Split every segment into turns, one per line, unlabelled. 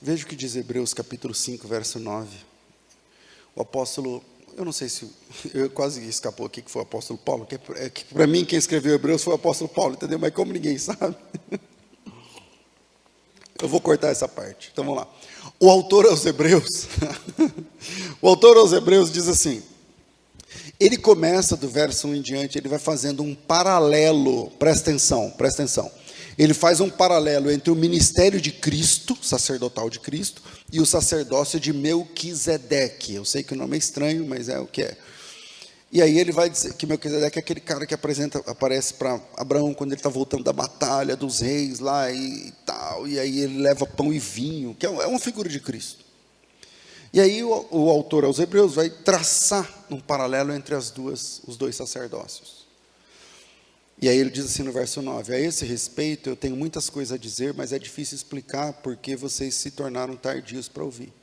Veja o que diz Hebreus capítulo 5, verso 9. O apóstolo, eu não sei se, eu quase escapou aqui que foi o apóstolo Paulo, que para mim quem escreveu Hebreus foi o apóstolo Paulo, entendeu? Mas como ninguém sabe, eu vou cortar essa parte. Então vamos lá. O autor aos Hebreus, o autor aos Hebreus diz assim, ele começa do verso 1 em diante, ele vai fazendo um paralelo, presta atenção. Ele faz um paralelo entre o ministério de Cristo, sacerdotal de Cristo, e o sacerdócio de Melquisedeque. Eu sei que o nome é estranho, mas é o que é. E aí ele vai dizer que Melquisedeque é aquele cara que aparece para Abraão quando ele está voltando da batalha dos reis lá e tal. E aí ele leva pão e vinho, que é uma figura de Cristo. E aí o autor aos Hebreus vai traçar um paralelo entre os dois sacerdócios. E aí ele diz assim no verso 9, a esse respeito eu tenho muitas coisas a dizer, mas é difícil explicar porque vocês se tornaram tardios para ouvir.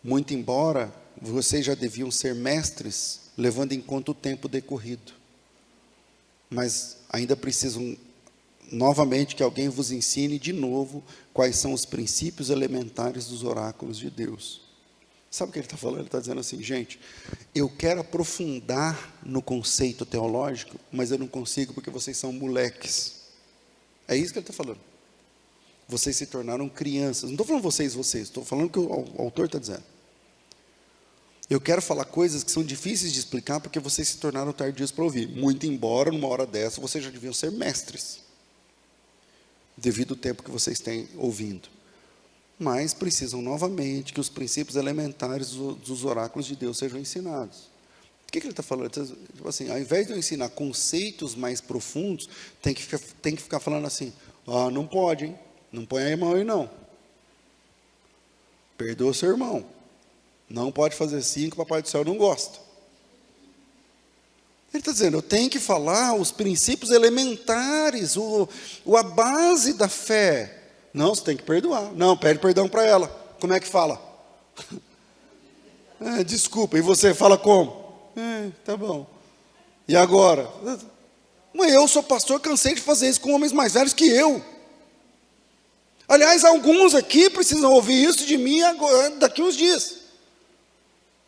Muito embora vocês já deviam ser mestres, levando em conta o tempo decorrido. Mas ainda precisam novamente que alguém vos ensine de novo quais são os princípios elementares dos oráculos de Deus. Sabe o que ele está falando? Ele está dizendo assim, gente, eu quero aprofundar no conceito teológico, mas eu não consigo porque vocês são moleques. É isso que ele está falando. Vocês se tornaram crianças. Não estou falando vocês, estou falando o que o autor está dizendo. Eu quero falar coisas que são difíceis de explicar porque vocês se tornaram tardios para ouvir. Muito embora, numa hora dessa, vocês já deviam ser mestres, devido ao tempo que vocês têm ouvindo. Mas precisam novamente que os princípios elementares dos oráculos de Deus sejam ensinados. O que ele está falando? Tipo assim, ao invés de eu ensinar conceitos mais profundos, tem que ficar falando assim, não pode, hein? Não põe a mão aí não. Perdoa seu irmão. Não pode fazer assim que o Papai do Céu não gosta. Ele está dizendo, eu tenho que falar os princípios elementares, a base da fé. Não, você tem que perdoar. Não, pede perdão para ela. Como é que fala? Desculpa, e você fala como? Tá bom. E agora? Mas eu sou pastor, cansei de fazer isso com homens mais velhos que eu. Aliás, alguns aqui precisam ouvir isso de mim agora, daqui uns dias.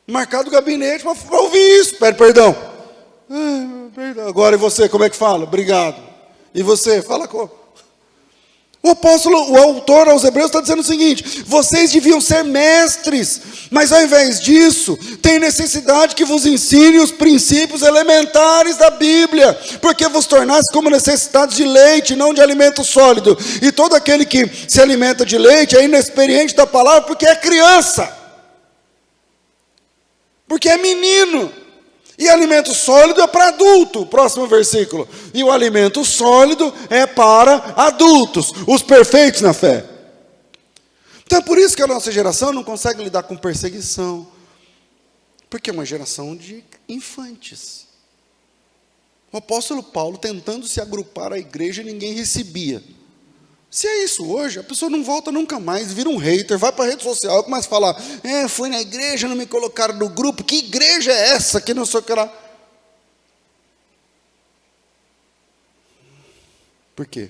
Marcado o gabinete para ouvir isso. Pede perdão. Perdão. Agora, e você, como é que fala? Obrigado. E você, fala como? O autor aos Hebreus está dizendo o seguinte, vocês deviam ser mestres, mas ao invés disso, tem necessidade que vos ensine os princípios elementares da Bíblia, porque vos tornasse como necessitados de leite, não de alimento sólido, e todo aquele que se alimenta de leite é inexperiente da palavra, porque é criança, porque é menino. E alimento sólido é para adulto, próximo versículo. E o alimento sólido é para adultos, os perfeitos na fé. Então é por isso que a nossa geração não consegue lidar com perseguição. Porque é uma geração de infantes. O apóstolo Paulo tentando se agrupar à igreja e ninguém recebia. Se é isso hoje, a pessoa não volta nunca mais, vira um hater, vai para a rede social, começa a falar, fui na igreja, não me colocaram no grupo, que igreja é essa, que não sei o que lá. Por quê?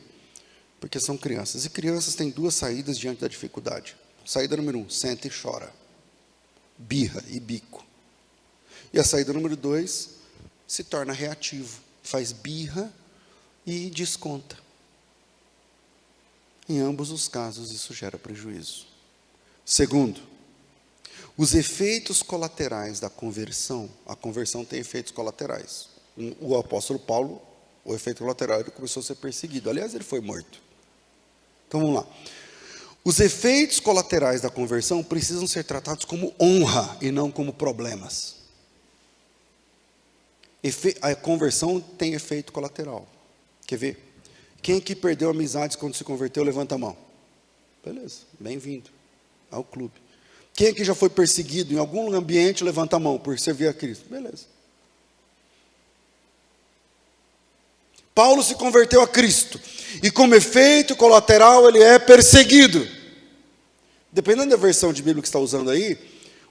Porque são crianças, e crianças têm duas saídas diante da dificuldade. Saída número 1, senta e chora, birra e bico. E a saída número 2, se torna reativo, faz birra e desconta. Em ambos os casos, isso gera prejuízo. Segundo, os efeitos colaterais da conversão. A conversão tem efeitos colaterais. O apóstolo Paulo, o efeito colateral, ele começou a ser perseguido. Aliás, ele foi morto. Então, vamos lá. Os efeitos colaterais da conversão precisam ser tratados como honra e não como problemas. A conversão tem efeito colateral. Quer ver? Quem aqui perdeu amizades quando se converteu, levanta a mão. Beleza, bem-vindo ao clube. Quem aqui já foi perseguido em algum ambiente, levanta a mão por servir a Cristo. Beleza. Paulo se converteu a Cristo. E como efeito colateral, ele é perseguido. Dependendo da versão de Bíblia que está usando aí,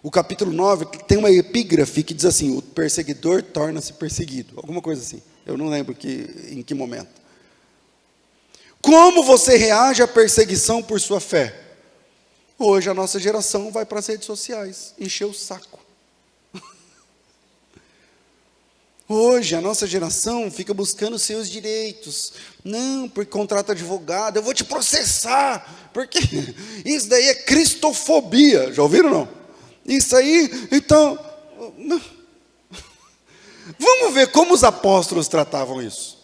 o capítulo 9 tem uma epígrafe que diz assim, o perseguidor torna-se perseguido. Alguma coisa assim. Eu não lembro em que momento. Como você reage à perseguição por sua fé? Hoje a nossa geração vai para as redes sociais, encher o saco. Hoje a nossa geração fica buscando seus direitos. Não, porque contrata advogado, eu vou te processar, porque isso daí é cristofobia. Já ouviram, não? Isso aí, então... Vamos ver como os apóstolos tratavam isso.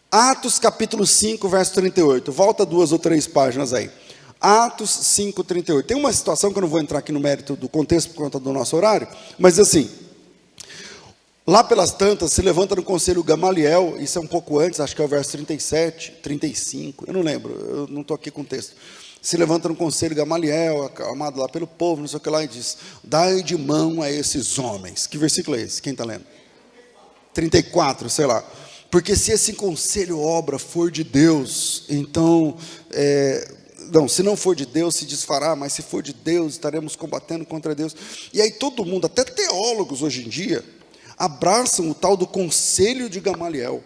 Atos capítulo 5, verso 38. Volta 2 ou 3 páginas aí. Atos 5, 38. Tem uma situação que eu não vou entrar aqui no mérito do contexto por conta do nosso horário, mas assim... Lá pelas tantas, se levanta no conselho Gamaliel, isso é um pouco antes, acho que é o verso 37, 35, eu não lembro, eu não estou aqui com o texto. Se levanta no conselho Gamaliel, aclamado lá pelo povo, não sei o que lá, e diz: dai de mão a esses homens. Que versículo é esse? Quem está lendo? 34, sei lá. Porque se esse conselho obra for de Deus, então, não, se não for de Deus, se desfará, mas se for de Deus, estaremos combatendo contra Deus. E aí todo mundo, até teólogos hoje em dia, abraçam o tal do conselho de Gamaliel,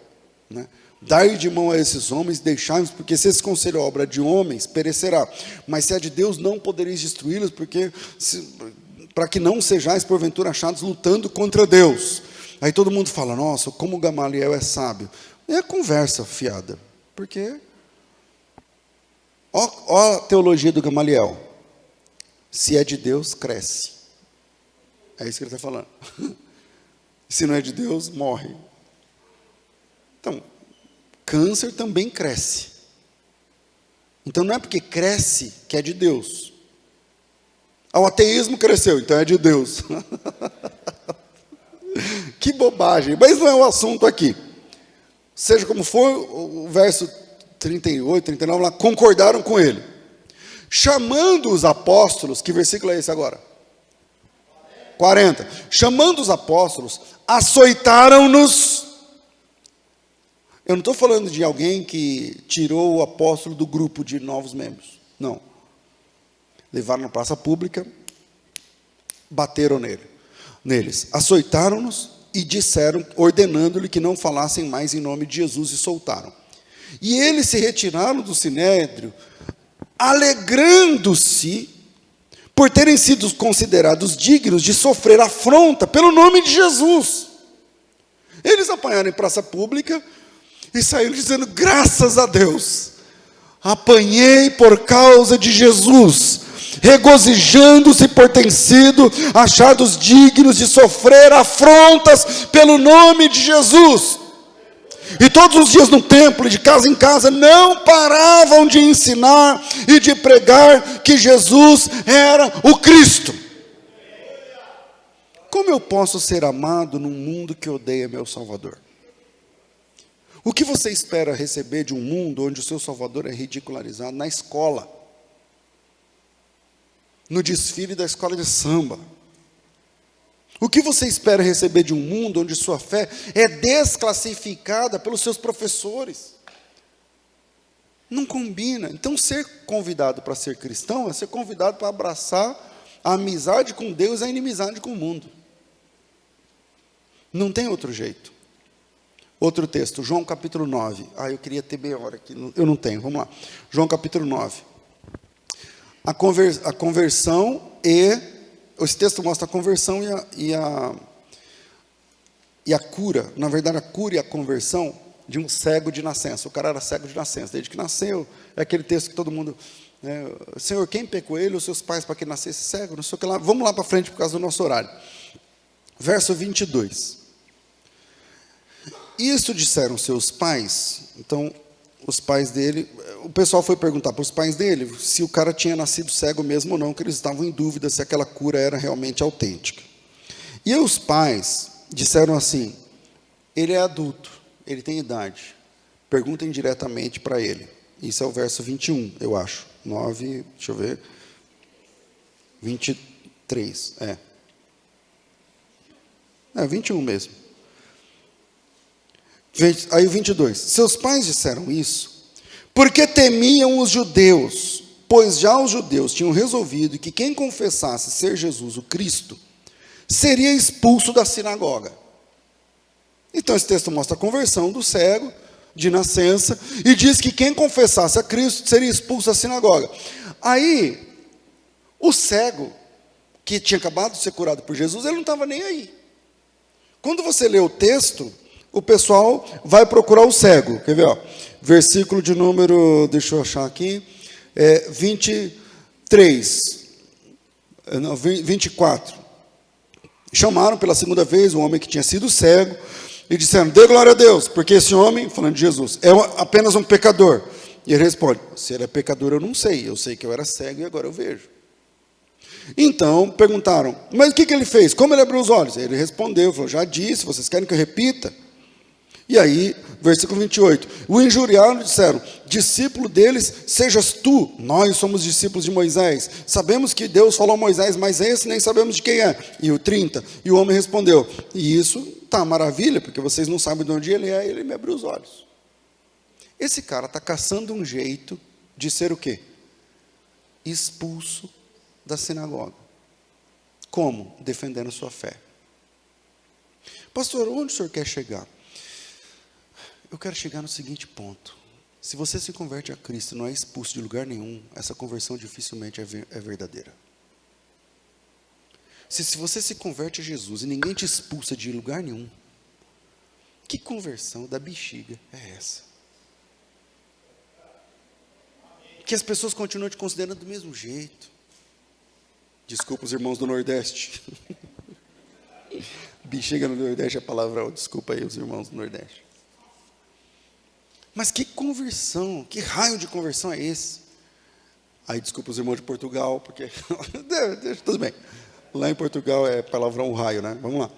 né? Dai de mão a esses homens, deixai-os, porque se esse conselho é obra de homens, perecerá, mas se é de Deus, não podereis destruí-los, porque para que não sejais porventura achados lutando contra Deus. Aí todo mundo fala: nossa, como Gamaliel é sábio. É conversa fiada, porque ó a teologia do Gamaliel: se é de Deus, cresce. É isso que ele está falando. Se não é de Deus, morre. Então, câncer também cresce. Então não é porque cresce que é de Deus. O ateísmo cresceu, então é de Deus. Que bobagem, mas não é o assunto aqui. Seja como for, o verso 38, 39 lá, concordaram com ele. Chamando os apóstolos, que versículo é esse agora? 40. Chamando os apóstolos, açoitaram-nos. Eu não estou falando de alguém que tirou o apóstolo do grupo de novos membros. Não. Levaram na praça pública, bateram neles. Açoitaram-nos e disseram, ordenando-lhe que não falassem mais em nome de Jesus, e soltaram. E eles se retiraram do sinédrio, alegrando-se por terem sido considerados dignos de sofrer afronta pelo nome de Jesus. Eles apanharam em praça pública e saíram dizendo: graças a Deus, apanhei por causa de Jesus, regozijando-se por terem sido achados dignos de sofrer afrontas pelo nome de Jesus. E todos os dias no templo, de casa em casa, não paravam de ensinar e de pregar que Jesus era o Cristo. Como eu posso ser amado num mundo que odeia meu Salvador? O que você espera receber de um mundo onde o seu Salvador é ridicularizado na escola, no desfile da escola de samba? O que você espera receber de um mundo onde sua fé é desclassificada pelos seus professores? Não combina. Então, ser convidado para ser cristão é ser convidado para abraçar a amizade com Deus e a inimizade com o mundo. Não tem outro jeito. Outro texto, João capítulo 9. Eu queria ter meia hora aqui, eu não tenho, vamos lá. João capítulo 9. A conversão e... Esse texto mostra a conversão e a cura. Na verdade, a cura e a conversão de um cego de nascença. O cara era cego de nascença, desde que nasceu. É aquele texto que todo mundo... Senhor, quem pecou ele ou seus pais para que ele nascesse cego? Não sei o que lá. Vamos lá para frente por causa do nosso horário. Verso 22. Isso disseram seus pais. Então, os pais dele... O pessoal foi perguntar para os pais dele se o cara tinha nascido cego mesmo ou não, que eles estavam em dúvida se aquela cura era realmente autêntica. E os pais disseram assim: ele é adulto, ele tem idade, perguntem diretamente para ele. Isso é o verso 21, eu acho. 9, deixa eu ver. 23, 21 mesmo. Aí o 22. Seus pais disseram isso porque temiam os judeus, pois já os judeus tinham resolvido que quem confessasse ser Jesus o Cristo seria expulso da sinagoga. Então esse texto mostra a conversão do cego de nascença e diz que quem confessasse a Cristo seria expulso da sinagoga. Aí O cego, que tinha acabado de ser curado por Jesus, ele não estava nem aí. Quando você lê o texto, o pessoal vai procurar o cego. Quer ver? Ó? Versículo de número, deixa eu achar aqui, 24. Chamaram pela segunda vez um homem que tinha sido cego e disseram: dê glória a Deus, porque esse homem, falando de Jesus, é apenas um pecador. E ele responde: se ele é pecador eu não sei, eu sei que eu era cego e agora eu vejo. Então perguntaram: mas o que ele fez? Como ele abriu os olhos? Ele respondeu, falou: já disse, vocês querem que eu repita? E aí, versículo 28, o injuriaram e disseram: discípulo deles sejas tu, nós somos discípulos de Moisés, sabemos que Deus falou a Moisés, mas esse nem sabemos de quem é. E o 30, e o homem respondeu: e isso está maravilha, porque vocês não sabem de onde ele é, ele me abriu os olhos. Esse cara está caçando um jeito de ser o quê? Expulso da sinagoga. Como? Defendendo sua fé. Pastor, onde o senhor quer chegar? Eu quero chegar no seguinte ponto: se você se converte a Cristo e não é expulso de lugar nenhum, essa conversão dificilmente é verdadeira. Se você se converte a Jesus e ninguém te expulsa de lugar nenhum, que conversão da bexiga é essa? Que as pessoas continuam te considerando do mesmo jeito. Desculpa os irmãos do Nordeste. Bexiga no Nordeste é palavrão, desculpa aí os irmãos do Nordeste. Mas que conversão, que raio de conversão é esse? Aí desculpa os irmãos de Portugal, porque tudo bem. Lá em Portugal é palavrão raio, né? Vamos lá.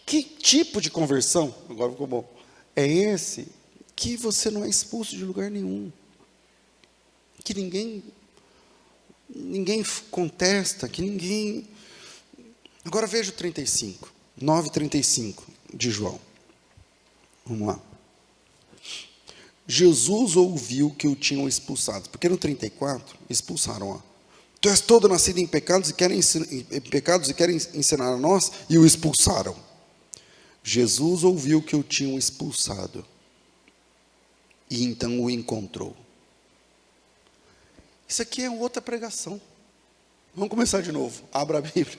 Que tipo de conversão, agora ficou bom, é esse que você não é expulso de lugar nenhum? Que ninguém contesta, que ninguém... Agora veja o 35, 9:35 de João. Vamos lá. Jesus ouviu que o tinham expulsado, porque no 34 expulsaram, ó. Tu és todo nascido em pecados e querem ensinar a nós, e o expulsaram. Jesus ouviu que o tinham expulsado e então o encontrou. Isso aqui é outra pregação. Vamos começar de novo. Abra a Bíblia.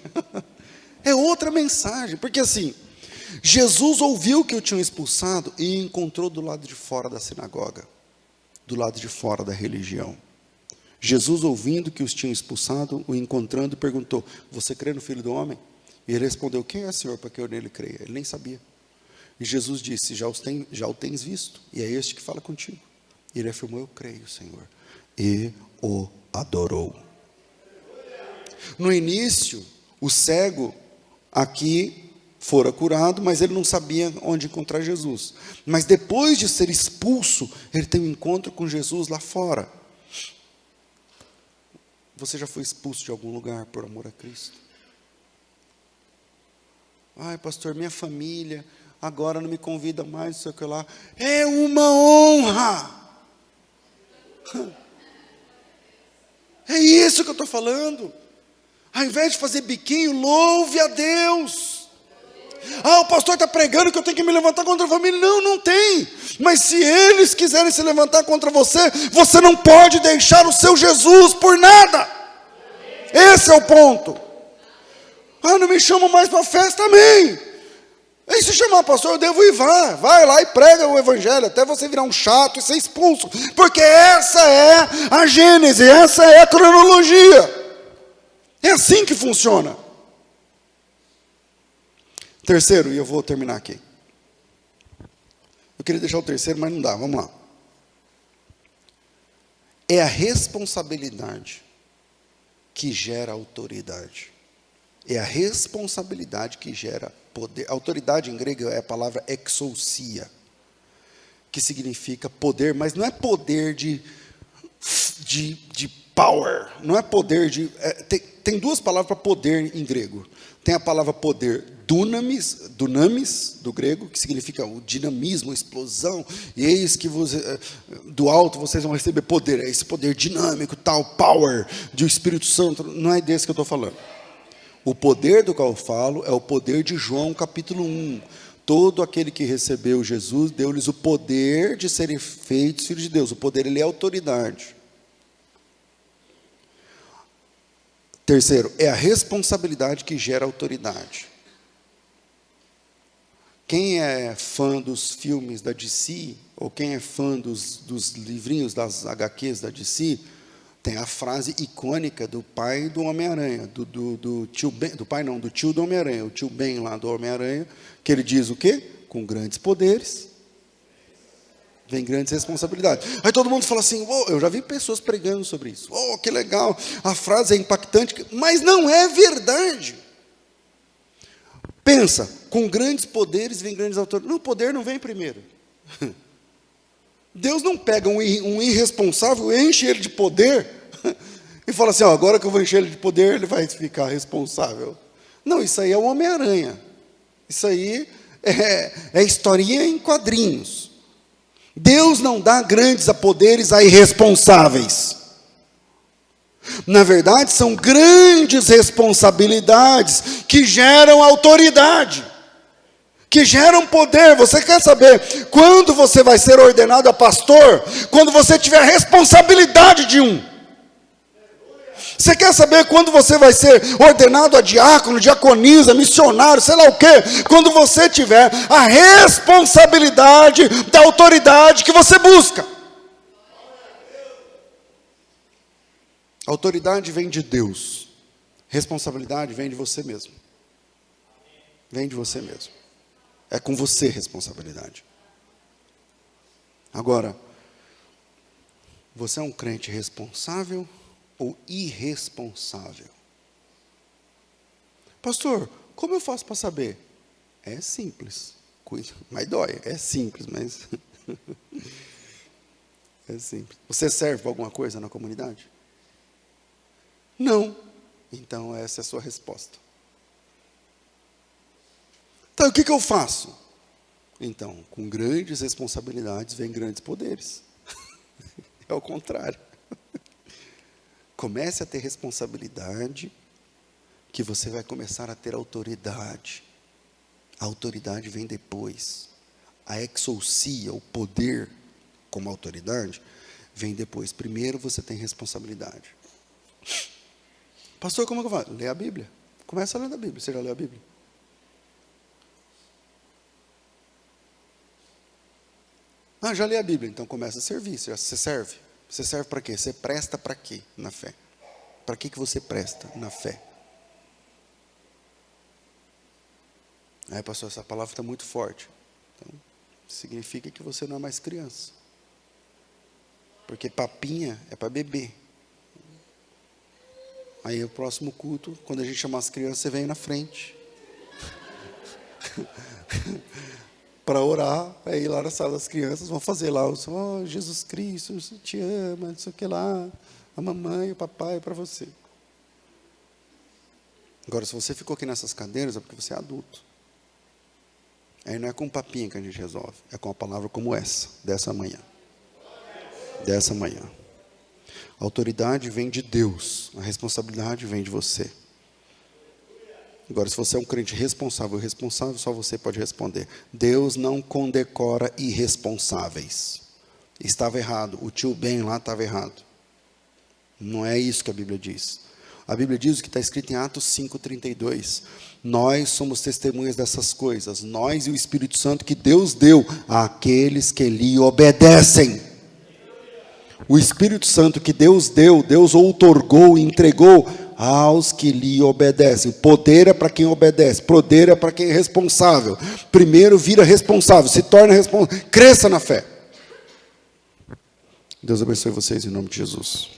É outra mensagem, porque assim, Jesus ouviu que o tinham expulsado e encontrou do lado de fora da sinagoga, do lado de fora da religião. Jesus, ouvindo que os tinham expulsado, o encontrando, perguntou: você crê no Filho do Homem? E ele respondeu: quem é, Senhor, para que eu nele creia? Ele nem sabia. E Jesus disse: já o tens visto, e é este que fala contigo. E ele afirmou: eu creio, Senhor. E o adorou. No início, o cego aqui fora curado, mas ele não sabia onde encontrar Jesus. Mas depois de ser expulso, ele tem um encontro com Jesus lá fora. Você já foi expulso de algum lugar por amor a Cristo? Ai, pastor, minha família agora não me convida mais, não sei o que lá. É uma honra. É isso que eu estou falando. Ao invés de fazer biquinho, louve a Deus. Ah, o pastor está pregando que eu tenho que me levantar contra a família. Não, não tem. Mas se eles quiserem se levantar contra você, você não pode deixar o seu Jesus por nada. Esse é o ponto. Ah, não me chamam mais para a festa, amém. E se chamar pastor, eu devo ir, vai lá e prega o evangelho, até você virar um chato e ser expulso. Porque essa é a gênese, essa é a cronologia. É assim que funciona. Terceiro, e eu vou terminar aqui. Eu queria deixar o terceiro, mas não dá, vamos lá. É a responsabilidade que gera autoridade. É a responsabilidade que gera poder. Autoridade em grego é a palavra exousia, que significa poder, mas não é poder de power, não é poder de... tem duas palavras para poder em grego. Tem a palavra poder dunamis, do grego, que significa o dinamismo, a explosão, e eis que do alto vocês vão receber poder, é esse poder dinâmico, tal, power, do Espírito Santo, não é desse que eu estou falando. O poder do qual eu falo é o poder de João capítulo 1, todo aquele que recebeu Jesus, deu-lhes o poder de serem feitos filhos de Deus, o poder ele é autoridade. Terceiro, é a responsabilidade que gera autoridade. Quem é fã dos filmes da DC, ou quem é fã dos livrinhos, das HQs da DC, tem a frase icônica do pai do Homem-Aranha, do tio Ben, do pai não, do tio do Homem-Aranha, o tio Ben lá do Homem-Aranha, que ele diz o quê? Com grandes poderes, vem grandes responsabilidades. Aí todo mundo fala assim, oh, eu já vi pessoas pregando sobre isso, oh, que legal, a frase é impactante, mas não é verdade. Pensa, com grandes poderes vem grandes autoridades. Não, o poder não vem primeiro. Deus não pega um irresponsável, enche ele de poder e fala assim, ó, agora que eu vou encher ele de poder, ele vai ficar responsável. Não, isso aí é o Homem-Aranha. Isso aí é historinha em quadrinhos. Deus não dá grandes poderes a irresponsáveis. Na verdade, são grandes responsabilidades que geram autoridade, que geram poder. Você quer saber quando você vai ser ordenado a pastor? Quando você tiver a responsabilidade de um. Você quer saber quando você vai ser ordenado a diácono, diaconisa, missionário, sei lá o quê? Quando você tiver a responsabilidade da autoridade que você busca. Autoridade vem de Deus. Responsabilidade vem de você mesmo. Vem de você mesmo. É com você a responsabilidade. Agora, você é um crente responsável ou irresponsável? Pastor, como eu faço para saber? É simples. Mas dói. É simples, mas... é simples. Você serve para alguma coisa na comunidade? Não. Então, essa é a sua resposta. Então, o que eu faço? Então, com grandes responsabilidades, vem grandes poderes. É o contrário. Comece a ter responsabilidade, que você vai começar a ter autoridade. A autoridade vem depois. A exousia, o poder como autoridade, vem depois. Primeiro você tem responsabilidade. Pastor, como é que eu faço? Lê a Bíblia. Começa a ler a Bíblia. Você já leu a Bíblia? Ah, já li a Bíblia. Então começa a servir. Você serve. Você serve para quê? Você presta para quê na fé? Para que você presta na fé? Aí, pastor, essa palavra está muito forte. Então, significa que você não é mais criança. Porque papinha é para beber. Aí o próximo culto, quando a gente chamar as crianças, você vem na frente. Para orar, aí lá na sala das crianças, vão fazer lá, oh, Jesus Cristo, eu te ama, não sei o que lá, a mamãe, o papai, para você. Agora, se você ficou aqui nessas cadeiras, é porque você é adulto. Aí não é com papinha que a gente resolve, é com uma palavra como essa, dessa manhã. Dessa manhã. A autoridade vem de Deus, a responsabilidade vem de você. Agora, se você é um crente responsável, só você pode responder. Deus não condecora irresponsáveis. Estava errado, o tio Ben lá estava errado. Não é isso que a Bíblia diz. A Bíblia diz o que está escrito em Atos 5,32. Nós somos testemunhas dessas coisas, nós e o Espírito Santo que Deus deu àqueles que lhe obedecem. O Espírito Santo que Deus deu, Deus outorgou e entregou aos que lhe obedecem. Poder é para quem obedece, poder é para quem é responsável. Primeiro vira responsável, se torna responsável, cresça na fé. Deus abençoe vocês em nome de Jesus.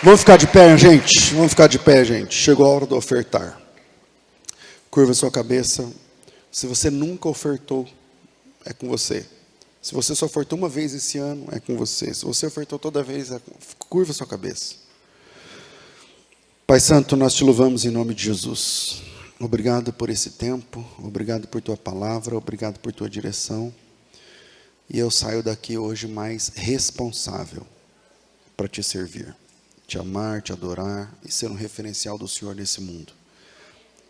Vamos ficar de pé, gente? Vamos ficar de pé, gente. Chegou a hora do ofertar. Curva sua cabeça. Se você nunca ofertou, é com você. Se você só ofertou uma vez esse ano, é com você. Se você ofertou toda vez, curva sua cabeça. Pai Santo, nós te louvamos em nome de Jesus. Obrigado por esse tempo, obrigado por tua palavra, obrigado por tua direção. E eu saio daqui hoje mais responsável para te servir, te amar, te adorar e ser um referencial do Senhor nesse mundo.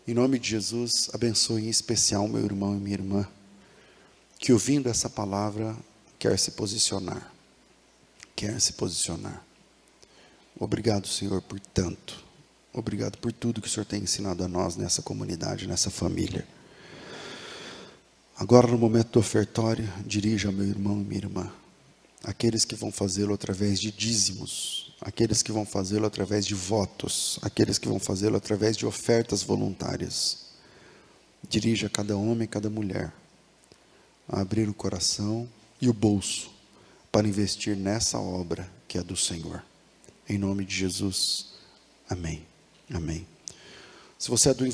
Em nome de Jesus, abençoe em especial meu irmão e minha irmã, que ouvindo essa palavra quer se posicionar, quer se posicionar. Obrigado, Senhor, por tanto. Obrigado por tudo que o Senhor tem ensinado a nós nessa comunidade, nessa família. Agora, no momento do ofertório, dirija ao meu irmão e minha irmã. Aqueles que vão fazê-lo através de dízimos, aqueles que vão fazê-lo através de votos, aqueles que vão fazê-lo através de ofertas voluntárias. Dirija cada homem e cada mulher a abrir o coração e o bolso para investir nessa obra que é do Senhor. Em nome de Jesus, amém. Amém. Se você é do